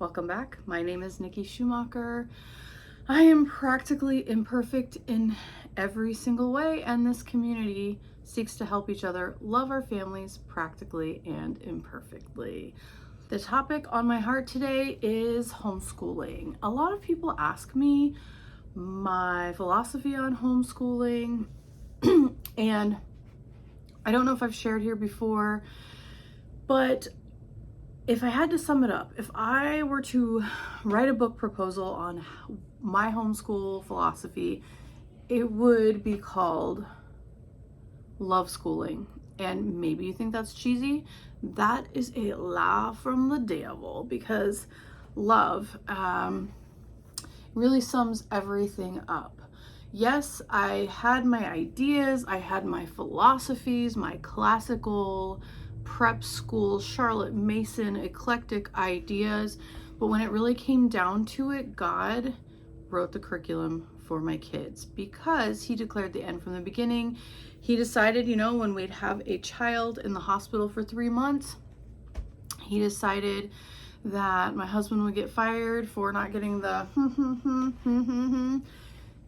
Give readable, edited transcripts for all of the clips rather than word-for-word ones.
Welcome back. My name is Nikki Schumacher. I am practically imperfect in every single way, and this community seeks to help each other love our families practically and imperfectly. The topic on my heart today is homeschooling. A lot of people ask me my philosophy on homeschooling, and I don't know if I've shared here before, but if I had to sum it up, if I were to write a book proposal on my homeschool philosophy, it would be called Love Schooling. And maybe you think that's cheesy. That is a lie from the devil, because love really sums everything up. Yes, I had my ideas, I had my philosophies, my classical prep school, Charlotte Mason, eclectic ideas. But when it really came down to it, God wrote the curriculum for my kids because He declared the end from the beginning. He decided, when we'd have a child in the hospital for 3 months, He decided that my husband would get fired for not getting the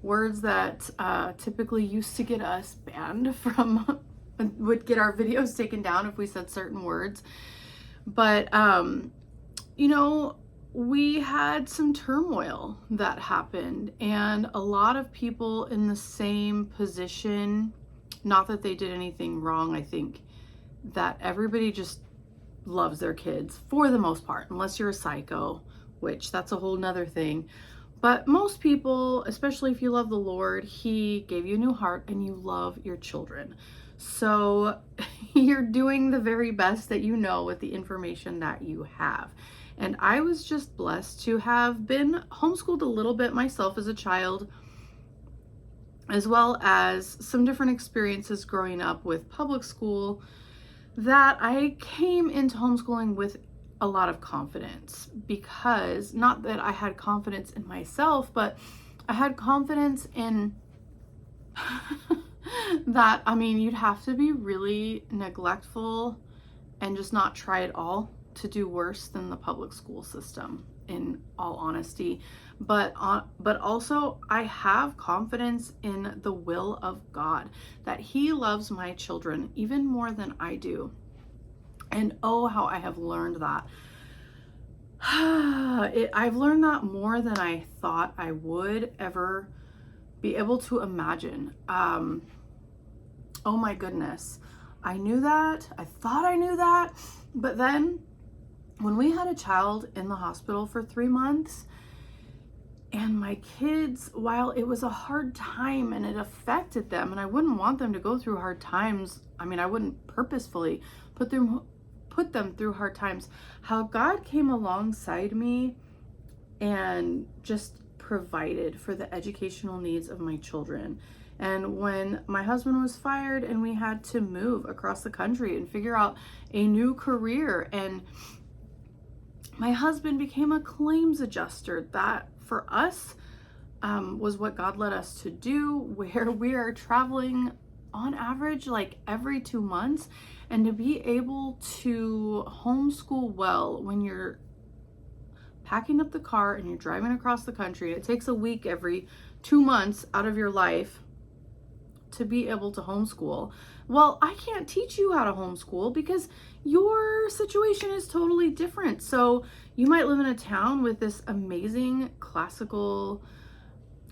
words that typically used to get us banned from would get our videos taken down if we said certain words. But we had some turmoil that happened, and a lot of people in the same position, not that they did anything wrong. I think that everybody just loves their kids for the most part, unless you're a psycho, which that's a whole nother thing. But most people, especially if you love the Lord, He gave you a new heart and you love your children. So you're doing the very best that you know with the information that you have. And I was just blessed to have been homeschooled a little bit myself as a child, as well as some different experiences growing up with public school, that I came into homeschooling with a lot of confidence. Because not that I had confidence in myself, but I had confidence in that, you'd have to be really neglectful and just not try at all to do worse than the public school system, in all honesty. But also I have confidence in the will of God, that He loves my children even more than I do. And oh, how I have learned that. I've learned that more than I thought I would ever be able to imagine. Oh my goodness. I knew that. I thought I knew that. But then when we had a child in the hospital for 3 months, and my kids, while it was a hard time and it affected them, and I wouldn't want them to go through hard times. I wouldn't purposefully put them through hard times. How God came alongside me and just provided for the educational needs of my children. And when my husband was fired and we had to move across the country and figure out a new career, and my husband became a claims adjuster, that for us was what God led us to do, where we are traveling on average like every 2 months. And to be able to homeschool well when you're packing up the car and you're driving across the country, it takes a week every 2 months out of your life to be able to homeschool. Well, I can't teach you how to homeschool because your situation is totally different. So you might live in a town with this amazing classical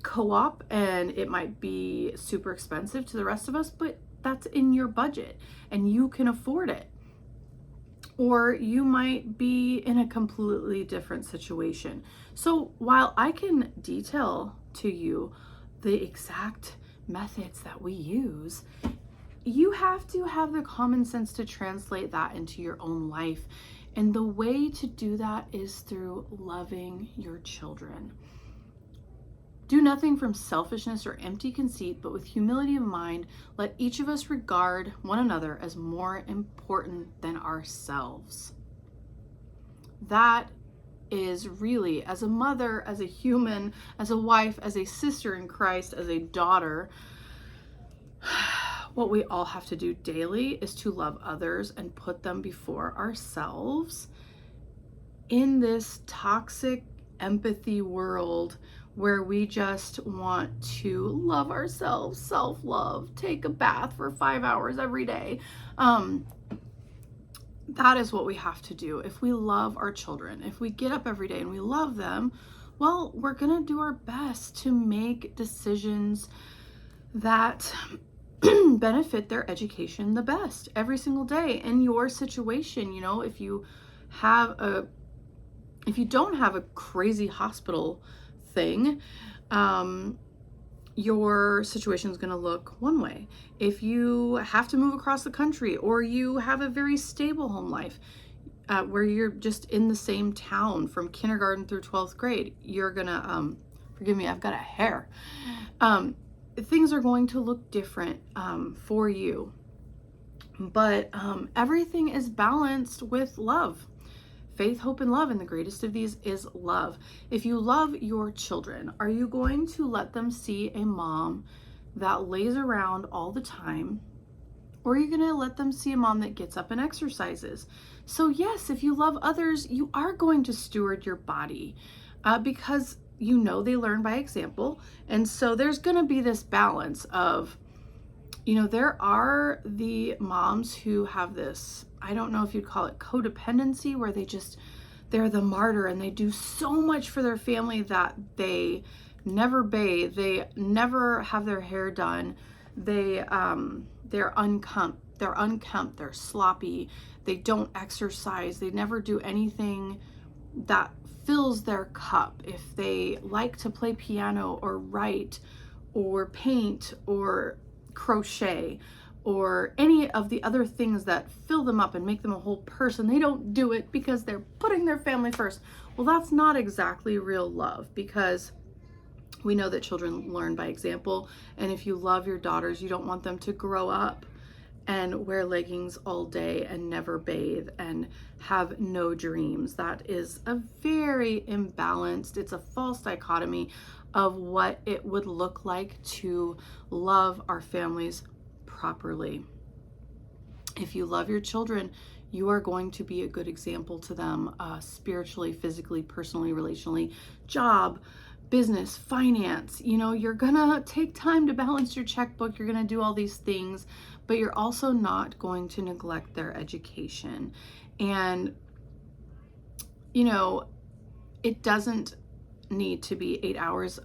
co-op, and it might be super expensive to the rest of us, but that's in your budget and you can afford it. Or you might be in a completely different situation. So while I can detail to you the exact methods that we use, you have to have the common sense to translate that into your own life. And the way to do that is through loving your children. Do nothing from selfishness or empty conceit, but with humility of mind, let each of us regard one another as more important than ourselves. That is really, as a mother, as a human, as a wife, as a sister in Christ, as a daughter, what we all have to do daily is to love others and put them before ourselves. in this toxic empathy world where we just want to love ourselves, self-love, take a bath for 5 hours every day. That is what we have to do. If we love our children, if we get up every day and we love them, well, we're going to do our best to make decisions that benefit their education the best every single day. In your situation, you know, if you don't have a crazy hospital thing, your situation is going to look one way. If you have to move across the country, or you have a very stable home life where you're just in the same town from kindergarten through 12th grade, you're gonna forgive me, I've got a hair. Things are going to look different for you, but everything is balanced with love. Faith, hope, and love, and the greatest of these is love. If you love your children, are you going to let them see a mom that lays around all the time, or are you going to let them see a mom that gets up and exercises? So yes, if you love others, you are going to steward your body because you know they learn by example. And so there's going to be this balance of, you know, there are the moms who have this, I don't know if you'd call it codependency, where they're the martyr and they do so much for their family that they never bathe, they never have their hair done, they're unkempt, they're sloppy, they don't exercise, they never do anything that fills their cup. If they like to play piano or write or paint or crochet or any of the other things that fill them up and make them a whole person, they don't do it because they're putting their family first. Well, that's not exactly real love, because we know that children learn by example. And if you love your daughters, you don't want them to grow up and wear leggings all day and never bathe and have no dreams. That is a very imbalanced, it's a false dichotomy of what it would look like to love our families properly. If you love your children, you are going to be a good example to them spiritually, physically, personally, relationally, job, business, finance. You know, you're gonna take time to balance your checkbook, you're gonna do all these things, but you're also not going to neglect their education. And, you know, it doesn't need to be 8 hours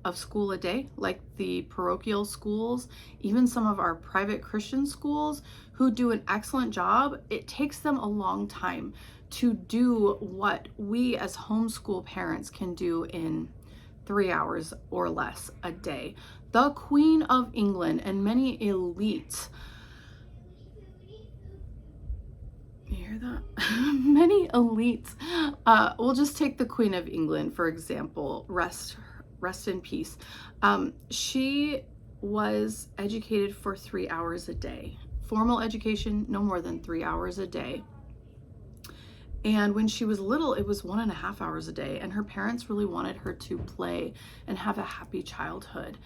of school a day like the parochial schools, even some of our private Christian schools who do an excellent job. It takes them a long time to do what we as homeschool parents can do in 3 hours or less a day. The Queen of England and many elites, you hear that? Many elites, we'll just take the Queen of England, for example, rest in peace. She was educated for 3 hours a day. Formal education, no more than 3 hours a day. And when she was little, it was 1.5 hours a day. And her parents really wanted her to play and have a happy childhood.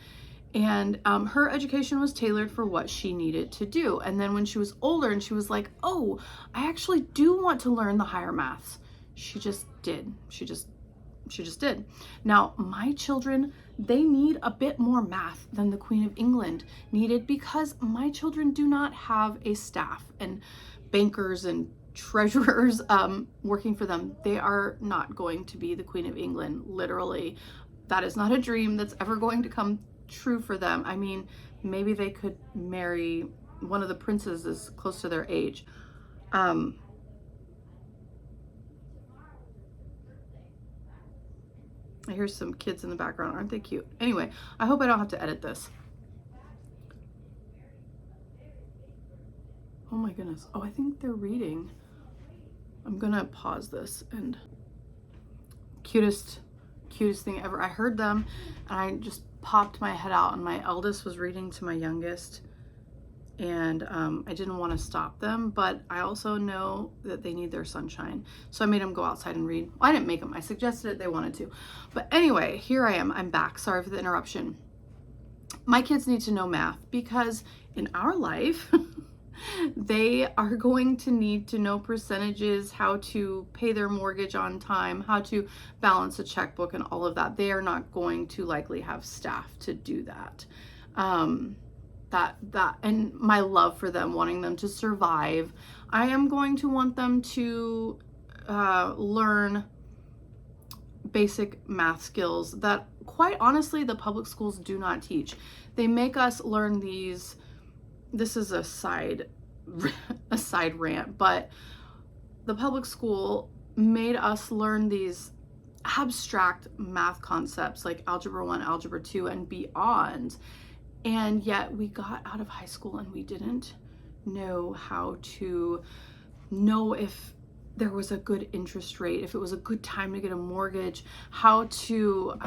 And her education was tailored for what she needed to do. And then when she was older and she was like, oh, I actually do want to learn the higher maths, she just did. She just did. Now, my children, they need a bit more math than the Queen of England needed, because my children do not have a staff and bankers and treasurers working for them. They are not going to be the Queen of England, literally. That is not a dream that's ever going to come true for them. I mean, maybe they could marry one of the princesses close to their age. I hear some kids in the background. Aren't they cute? Anyway, I hope I don't have to edit this. Oh my goodness. Oh, I think they're reading. I'm gonna pause this. And cutest thing ever. I heard them and I just popped my head out, and my eldest was reading to my youngest, and I didn't want to stop them, but I also know that they need their sunshine, so I made them go outside and read. Well, I didn't make them, I suggested it, they wanted to. But anyway, here I am, I'm back. Sorry for the interruption. My kids need to know math, because in our life They are going to need to know percentages, how to pay their mortgage on time, how to balance a checkbook, and all of that. They are not going to likely have staff to do that. And my love for them, wanting them to survive, I am going to want them to learn basic math skills that, quite honestly, the public schools do not teach. They make us learn these. This is a side rant, but the public school made us learn these abstract math concepts like algebra 1, algebra 2, and beyond. And yet we got out of high school and we didn't know how to know if there was a good interest rate, if it was a good time to get a mortgage, how to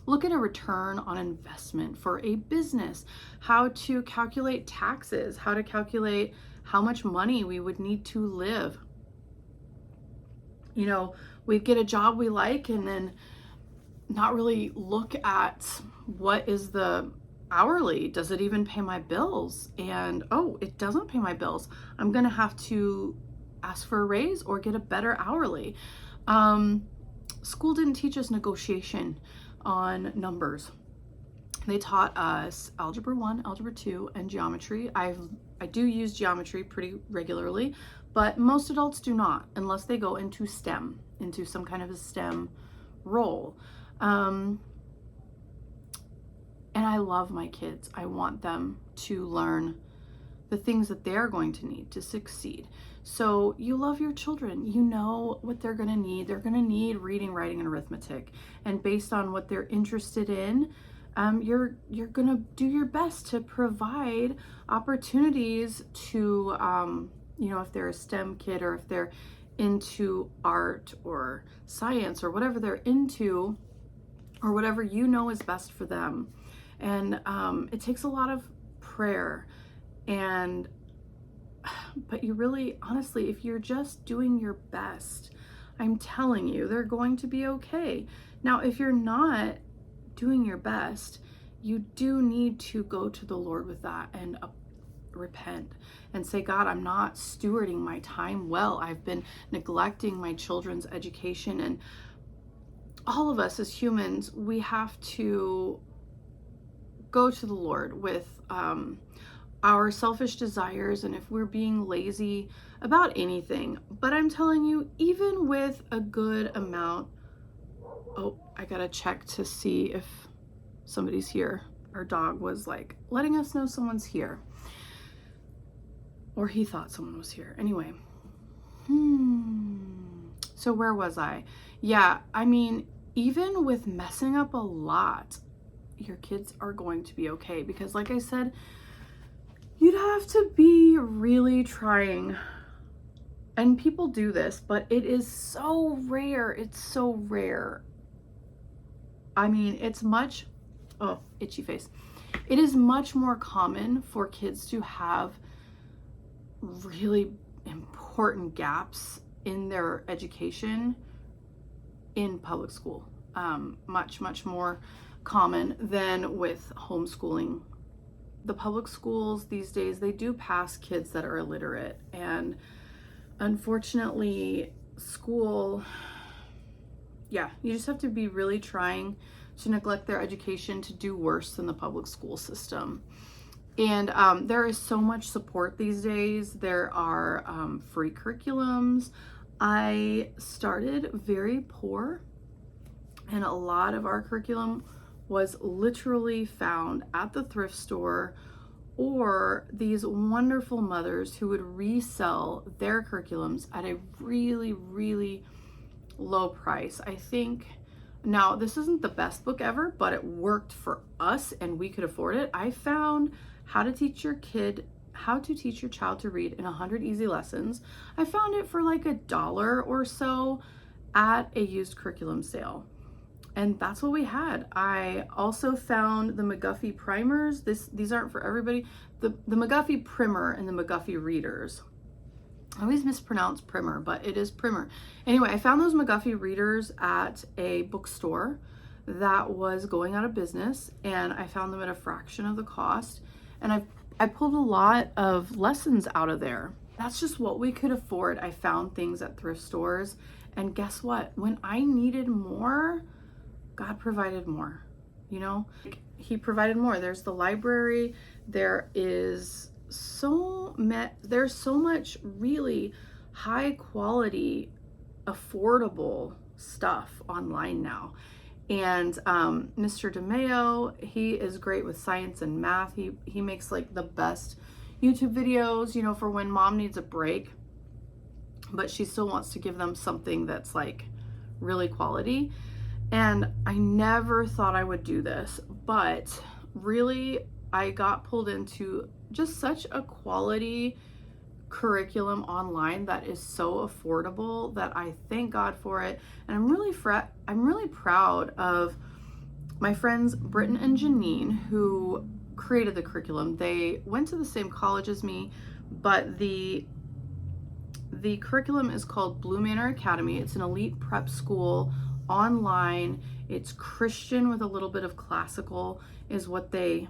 look at a return on investment for a business, how to calculate taxes, how to calculate how much money we would need to live. You know, we'd get a job we like and then not really look at what is the hourly. Does it even pay my bills? And oh, it doesn't pay my bills. I'm gonna have to ask for a raise or get a better hourly. School didn't teach us negotiation on numbers. They taught us algebra 1, algebra 2, and geometry. I do use geometry pretty regularly, but most adults do not, unless they go into STEM, into some kind of a STEM role. And I love my kids. I want them to learn the things that they're going to need to succeed. So you love your children. You know what they're going to need. They're going to need reading, writing, and arithmetic. And based on what they're interested in, you're going to do your best to provide opportunities to, you know, if they're a STEM kid or if they're into art or science or whatever they're into, or whatever you know is best for them. And it takes a lot of prayer. But you really, honestly, if you're just doing your best, I'm telling you, they're going to be okay. Now, if you're not doing your best, you do need to go to the Lord with that and repent and say, God, I'm not stewarding my time well. I've been neglecting my children's education. And all of us as humans, we have to go to the Lord with our selfish desires and if we're being lazy about anything. But I'm telling you, even with a good amount, oh, I gotta check to see if somebody's here. Our dog was like letting us know someone's here, or he thought someone was here. Anyway, so where was I? Yeah, I mean, even with messing up a lot, your kids are going to be okay, because like I said, you'd have to be really trying. And people do this, but it is so rare. It's so rare. I mean, it's much, oh, itchy face. It is much more common for kids to have really important gaps in their education in public school. Much more common than with homeschooling. The public schools these days, they do pass kids that are illiterate, and unfortunately school, yeah, you just have to be really trying to neglect their education to do worse than the public school system. And there is so much support these days. There are free curriculums. I started very poor, and a lot of our curriculum was literally found at the thrift store, or these wonderful mothers who would resell their curriculums at a really, really low price. I think, now this isn't the best book ever, but it worked for us and we could afford it. I found how to teach your child to read in 100 easy lessons. I found it for like $1 or so at a used curriculum sale. And that's what we had. I also found the McGuffey primers. These aren't for everybody. The McGuffey primer and the McGuffey readers. I always mispronounce primer, but it is primer. Anyway, I found those McGuffey readers at a bookstore that was going out of business, and I found them at a fraction of the cost. And I pulled a lot of lessons out of there. That's just what we could afford. I found things at thrift stores, and guess what? When I needed more, God provided more. You know, He provided more. There's the library. There's so much really high quality, affordable stuff online now. And Mr. DeMeo, he is great with science and math. He makes like the best YouTube videos, you know, for when mom needs a break, but she still wants to give them something that's like really quality. And I never thought I would do this, but really I got pulled into just such a quality curriculum online that is so affordable that I thank God for it. And I'm really proud of my friends Britton and Janine, who created the curriculum. They went to the same college as me, but the curriculum is called Blue Manor Academy. It's an elite prep school online. It's Christian with a little bit of classical is what they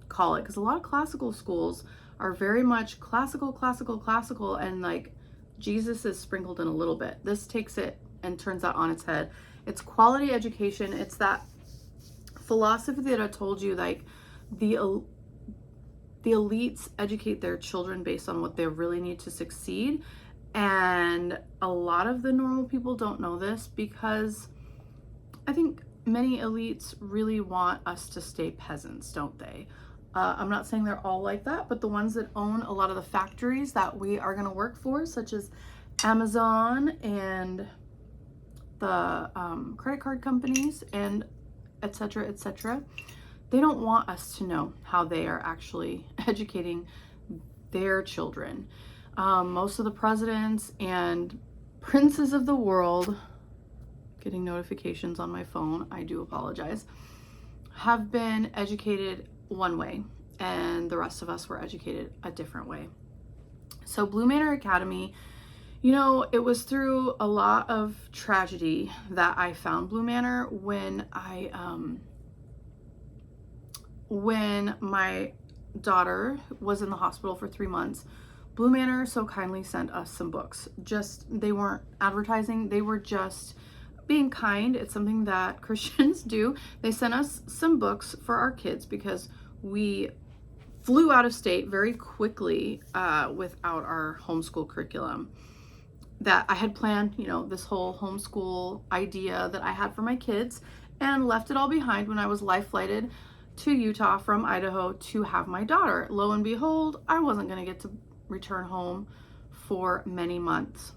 call it, because a lot of classical schools are very much classical, and like Jesus is sprinkled in a little bit. This takes it and turns that on its head. It's quality education. It's that philosophy that I told you, like the elites educate their children based on what they really need to succeed. And a lot of the normal people don't know this, because I think many elites really want us to stay peasants, don't they? I'm not saying they're all like that, but the ones that own a lot of the factories that we are going to work for, such as Amazon and the credit card companies and etc., they don't want us to know how they are actually educating their children. Most of the presidents and princes of the world, getting notifications on my phone, I do apologize, have been educated one way, and the rest of us were educated a different way. So Blue Manor Academy, you know, it was through a lot of tragedy that I found Blue Manor. When my daughter was in the hospital for 3 months, Blue Manor so kindly sent us some books. They weren't advertising, they were just being kind. It's something that Christians do. They sent us some books for our kids because we flew out of state very quickly without our homeschool curriculum that I had planned, you know, this whole homeschool idea that I had for my kids, and left it all behind when I was life flighted to Utah from Idaho to have my daughter. Lo and behold, I wasn't going to get to return home for many months.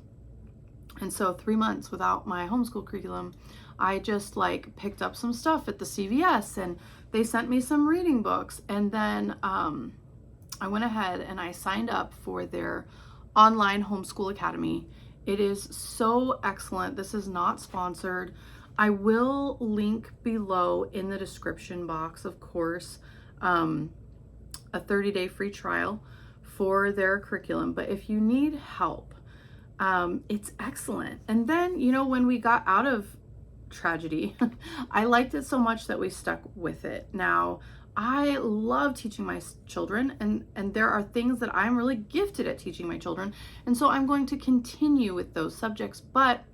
And so 3 months without my homeschool curriculum, I just like picked up some stuff at the CVS, and they sent me some reading books. And then I went ahead and I signed up for their online homeschool academy. It is so excellent. This is not sponsored. I will link below in the description box, of course, a 30-day free trial for their curriculum. But if you need help, it's excellent. And then, you know, when we got out of tragedy, I liked it so much that we stuck with it. Now, I love teaching my children, and there are things that I'm really gifted at teaching my children. And so I'm going to continue with those subjects. But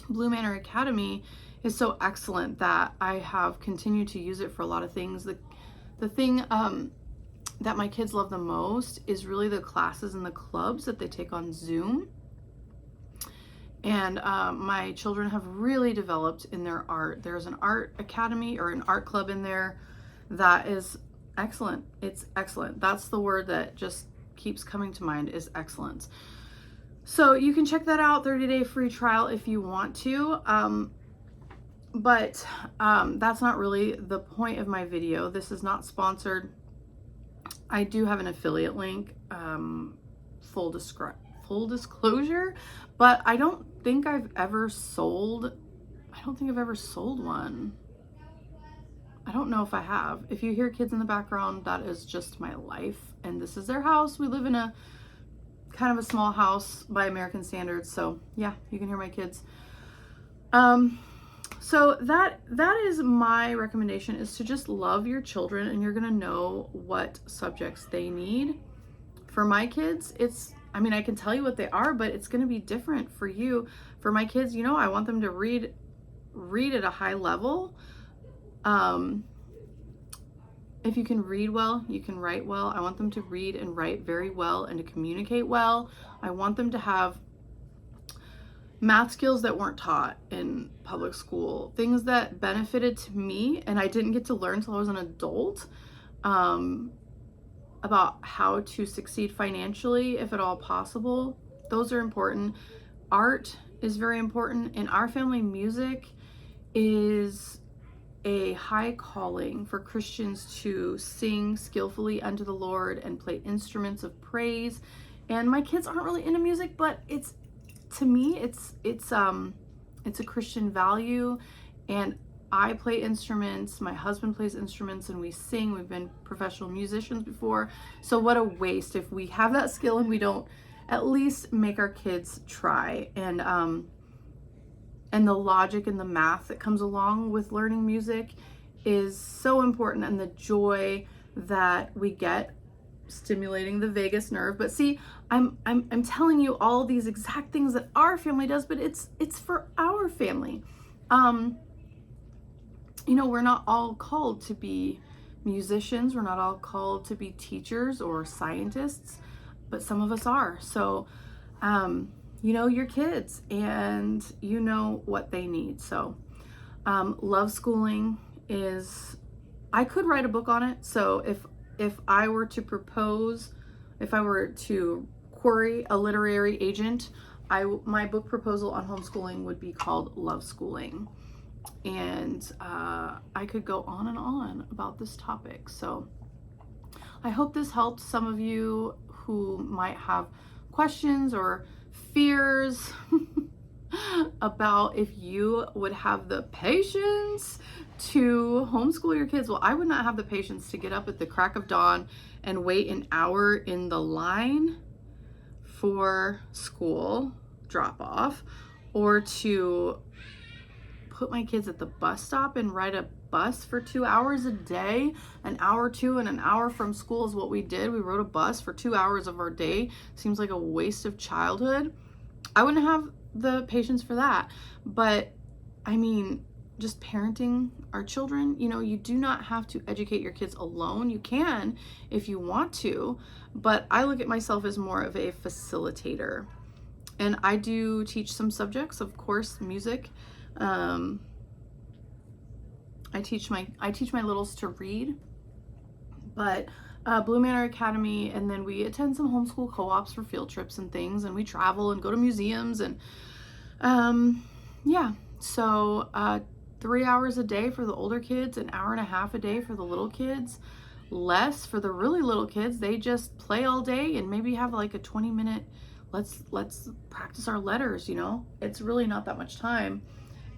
Blue Manor Academy is so excellent that I have continued to use it for a lot of things. The thing that my kids love the most is really the classes and the clubs that they take on Zoom. And my children have really developed in their art. There's an art academy or an art club in there that is excellent. It's excellent. That's the word that just keeps coming to mind, is excellence. So you can check that out, 30-day free trial if you want to. But that's not really the point of my video. This is not sponsored. I do have an affiliate link, full disclosure, but I don't think I've ever sold one. I don't know if I have. If you hear kids in the background, that is just my life, and this is their house. We live in a kind of a small house by American standards, so yeah, you can hear my kids. So that is my recommendation, is to just love your children, and you're gonna know what subjects they need. For my kids, I can tell you what they are, but it's gonna be different for you. For my kids, I want them to read at a high level. If you can read well, you can write well. I want them to read and write very well and to communicate well. I want them to have math skills that weren't taught in public school, things that benefited to me and I didn't get to learn until I was an adult, about how to succeed financially, if at all possible. Those are important. Art is very important. In our family, music is a high calling for Christians to sing skillfully unto the Lord and play instruments of praise. And my kids aren't really into music, but to me, it's a Christian value, and I play instruments, my husband plays instruments, and we sing. We've been professional musicians before. So what a waste if we have that skill and we don't at least make our kids try. And the logic and the math that comes along with learning music is so important, and the joy that we get stimulating the vagus nerve. But see, I'm telling you all these exact things that our family does, but it's for our family. We're not all called to be musicians. We're not all called to be teachers or scientists, but some of us are. So, your kids, and you know what they need. So, love schooling is, I could write a book on it. So if I were to query a literary agent, my book proposal on homeschooling would be called Love Schooling. And I could go on and on about this topic. So I hope this helps some of you who might have questions or fears about if you would have the patience to homeschool your kids. Well, I would not have the patience to get up at the crack of dawn and wait an hour in the line for school drop off, or to put my kids at the bus stop and ride a bus for 2 hours a day. An hour to and an hour from school is what we did. We rode a bus for 2 hours of our day. Seems like a waste of childhood. I wouldn't have the patience for that. But just parenting our children, you do not have to educate your kids alone. You can if you want to, but I look at myself as more of a facilitator. And I do teach some subjects, of course, music. I teach my littles to read, but Blue Manor Academy, and then we attend some homeschool co-ops for field trips and things, and we travel and go to museums, and so 3 hours a day for the older kids, an hour and a half a day for the little kids, less for the really little kids. They just play all day and maybe have like a 20-minute let's practice our letters. It's really not that much time.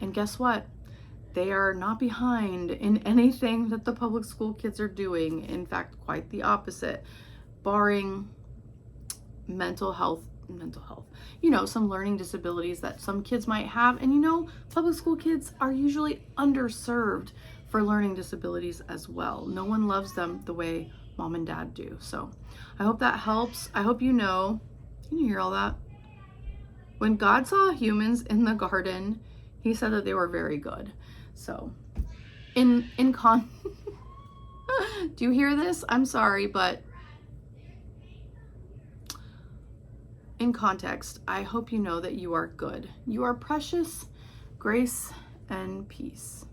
And guess what? They are not behind in anything that the public school kids are doing. In fact, quite the opposite, barring mental health, some learning disabilities that some kids might have. And public school kids are usually underserved for learning disabilities as well. No one loves them the way mom and dad do. So I hope that helps. I hope can you hear all that? When God saw humans in the garden, he said that they were very good. So do you hear this? I'm sorry, but in context, I hope you know that you are good. You are precious, grace, and peace.